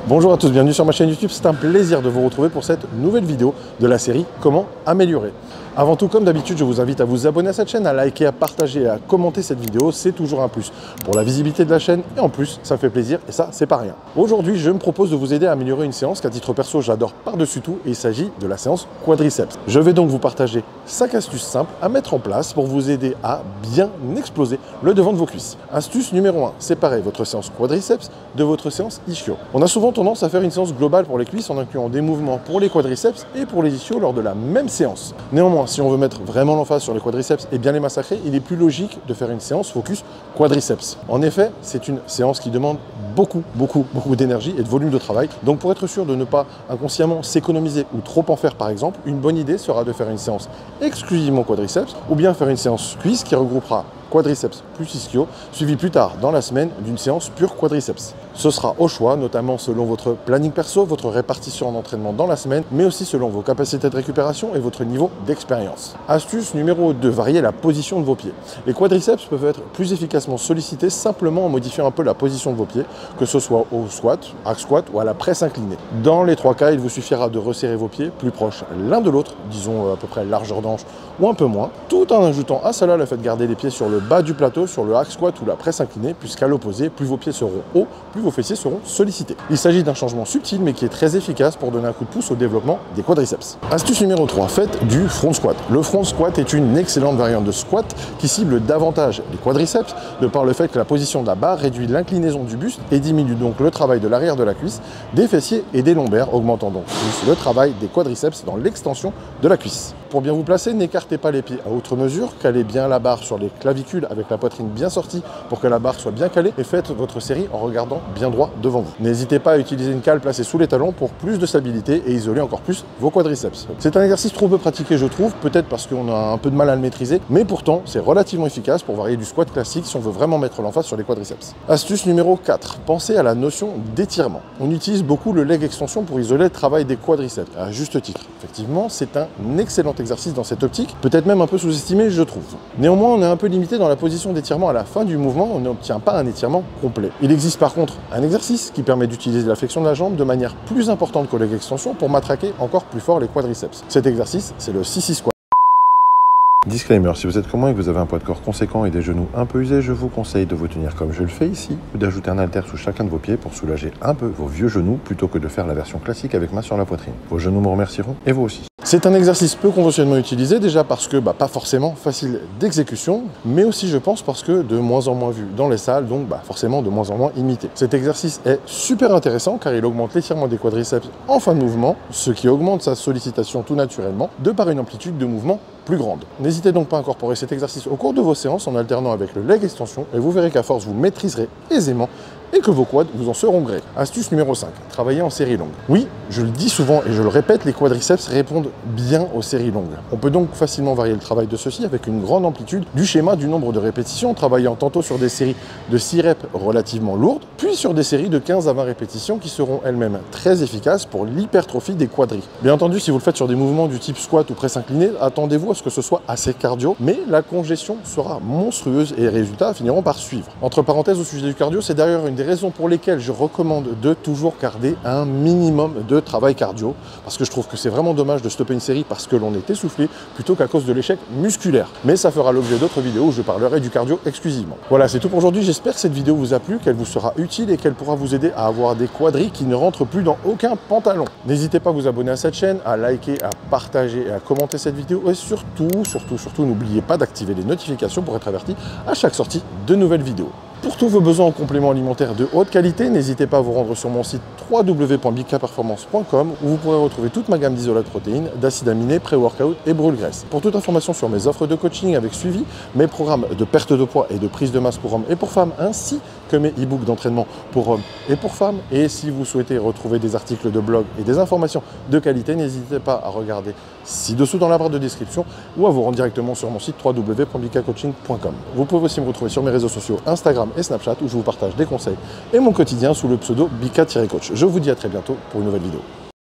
Bonjour à tous, bienvenue sur ma chaîne YouTube. C'est un plaisir de vous retrouver pour cette nouvelle vidéo de la série Comment améliorer. Avant tout, comme d'habitude, je vous invite à vous abonner à cette chaîne, à liker, à partager et à commenter cette vidéo. C'est toujours un plus pour la visibilité de la chaîne et en plus, ça fait plaisir et ça, c'est pas rien. Aujourd'hui, je me propose de vous aider à améliorer une séance qu'à titre perso, j'adore par-dessus tout et il s'agit de la séance quadriceps. Je vais donc vous partager 5 astuces simples à mettre en place pour vous aider à bien exploser le devant de vos cuisses. Astuce numéro 1, séparez votre séance quadriceps de votre séance ischio. On a souvent tendance à faire une séance globale pour les cuisses en incluant des mouvements pour les quadriceps et pour les ischios lors de la même séance. Néanmoins, si on veut mettre vraiment l'emphase sur les quadriceps et bien les massacrer, il est plus logique de faire une séance focus quadriceps. En effet, c'est une séance qui demande beaucoup d'énergie et de volume de travail. Donc pour être sûr de ne pas inconsciemment s'économiser ou trop en faire par exemple, une bonne idée sera de faire une séance exclusivement quadriceps ou bien faire une séance cuisse qui regroupera quadriceps plus ischio, suivi plus tard dans la semaine d'une séance pure quadriceps. Ce sera au choix, notamment selon votre planning perso, votre répartition en entraînement dans la semaine, mais aussi selon vos capacités de récupération et votre niveau d'expérience. Astuce numéro 2, varier la position de vos pieds. Les quadriceps peuvent être plus efficacement sollicités simplement en modifiant un peu la position de vos pieds, que ce soit au squat, hack squat ou à la presse inclinée. Dans les trois cas, il vous suffira de resserrer vos pieds plus proches l'un de l'autre, disons à peu près largeur d'anche ou un peu moins, tout en ajoutant à cela le fait de garder les pieds sur le bas du plateau, sur le hack squat ou la presse inclinée, puisqu'à l'opposé, plus vos pieds seront hauts, plus vos fessiers seront sollicités. Il s'agit d'un changement subtil mais qui est très efficace pour donner un coup de pouce au développement des quadriceps. Astuce numéro 3, faites du front squat. Le front squat est une excellente variante de squat qui cible davantage les quadriceps de par le fait que la position de la barre réduit l'inclinaison du buste et diminue donc le travail de l'arrière de la cuisse, des fessiers et des lombaires, augmentant donc plus le travail des quadriceps dans l'extension de la cuisse. Pour bien vous placer, n'écartez pas les pieds à outre mesure, calez bien la barre sur les clavicules avec la poitrine bien sortie pour que la barre soit bien calée et faites votre série en regardant bien droit devant vous. N'hésitez pas à utiliser une cale placée sous les talons pour plus de stabilité et isoler encore plus vos quadriceps. C'est un exercice trop peu pratiqué je trouve, peut-être parce qu'on a un peu de mal à le maîtriser, mais pourtant c'est relativement efficace pour varier du squat classique si on veut vraiment mettre l'emphase sur les quadriceps. Astuce numéro 4, pensez à la notion d'étirement. On utilise beaucoup le leg extension pour isoler le travail des quadriceps, à juste titre. Effectivement, c'est un excellent exercice dans cette optique, peut-être même un peu sous-estimé je trouve. Néanmoins, on est un peu limité dans la position d'étirement à la fin du mouvement, on n'obtient pas un étirement complet. Il existe par contre un exercice qui permet d'utiliser la flexion de la jambe de manière plus importante que leg extension pour matraquer encore plus fort les quadriceps. Cet exercice, c'est le sissy squat. Disclaimer, si vous êtes comme moi et que vous avez un poids de corps conséquent et des genoux un peu usés, je vous conseille de vous tenir comme je le fais ici, ou d'ajouter un haltère sous chacun de vos pieds pour soulager un peu vos vieux genoux plutôt que de faire la version classique avec main sur la poitrine. Vos genoux me remercieront et vous aussi. C'est un exercice peu conventionnellement utilisé, déjà parce que pas forcément facile d'exécution, mais aussi je pense parce que de moins en moins vu dans les salles, donc forcément de moins en moins imité. Cet exercice est super intéressant car il augmente l'étirement des quadriceps en fin de mouvement, ce qui augmente sa sollicitation tout naturellement, de par une amplitude de mouvement plus grande. N'hésitez donc pas à incorporer cet exercice au cours de vos séances en alternant avec le leg extension et vous verrez qu'à force vous maîtriserez aisément et que vos quads vous en seront gré. Astuce numéro 5, travailler en série longue. Oui, je le dis souvent et je le répète, les quadriceps répondent bien aux séries longues. On peut donc facilement varier le travail de ceux-ci avec une grande amplitude du schéma du nombre de répétitions, travaillant tantôt sur des séries de 6 reps relativement lourdes, puis sur des séries de 15 à 20 répétitions qui seront elles-mêmes très efficaces pour l'hypertrophie des quadris. Bien entendu, si vous le faites sur des mouvements du type squat ou presse inclinée, attendez-vous à ce que ce soit assez cardio, mais la congestion sera monstrueuse et les résultats finiront par suivre. Entre parenthèses, au sujet du cardio, c'est d'ailleurs une des raisons pour lesquelles je recommande de toujours garder un minimum de travail cardio, parce que je trouve que c'est vraiment dommage de stopper une série parce que l'on est essoufflé plutôt qu'à cause de l'échec musculaire. Mais ça fera l'objet d'autres vidéos où je parlerai du cardio exclusivement. Voilà, c'est tout pour aujourd'hui. J'espère que cette vidéo vous a plu, qu'elle vous sera utile et qu'elle pourra vous aider à avoir des quadris qui ne rentrent plus dans aucun pantalon. N'hésitez pas à vous abonner à cette chaîne, à liker, à partager et à commenter cette vidéo et surtout, n'oubliez pas d'activer les notifications pour être averti à chaque sortie de nouvelles vidéos. Pour tous vos besoins en compléments alimentaires de haute qualité, n'hésitez pas à vous rendre sur mon site www.bikaperformance.com où vous pourrez retrouver toute ma gamme d'isolats de protéines, d'acides aminés, pré-workout et brûle-graisse. Pour toute information sur mes offres de coaching avec suivi, mes programmes de perte de poids et de prise de masse pour hommes et pour femmes, ainsi que mes e-books d'entraînement pour hommes et pour femmes, et si vous souhaitez retrouver des articles de blog et des informations de qualité, n'hésitez pas à regarder ci-dessous dans la barre de description ou à vous rendre directement sur mon site www.bikacoaching.com. Vous pouvez aussi me retrouver sur mes réseaux sociaux Instagram et Snapchat où je vous partage des conseils et mon quotidien sous le pseudo Bika-coach. Je vous dis à très bientôt pour une nouvelle vidéo.